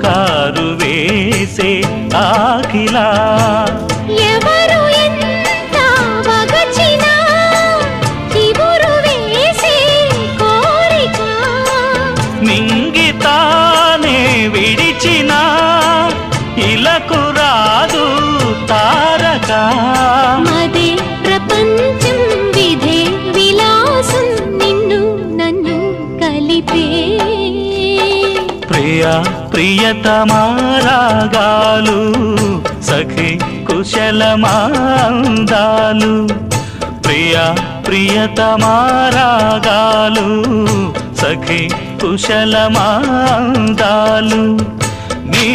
పుకారు వేసే ఆకిలా ఎవరు ఎంత వగచినా చివురు వేసే కోరిక నింగితానే విడిచిన ఇలకు రాదు తారక మదే ప్రపంచం విధే విలాసం నిన్ను నన్ను కలిపే ప్రియా ప్రియతమారాగాలు సఖి కుశలమాందాలు ప్రియా ప్రియతమారాగాలు సఖి కుశలమాందాలు నీ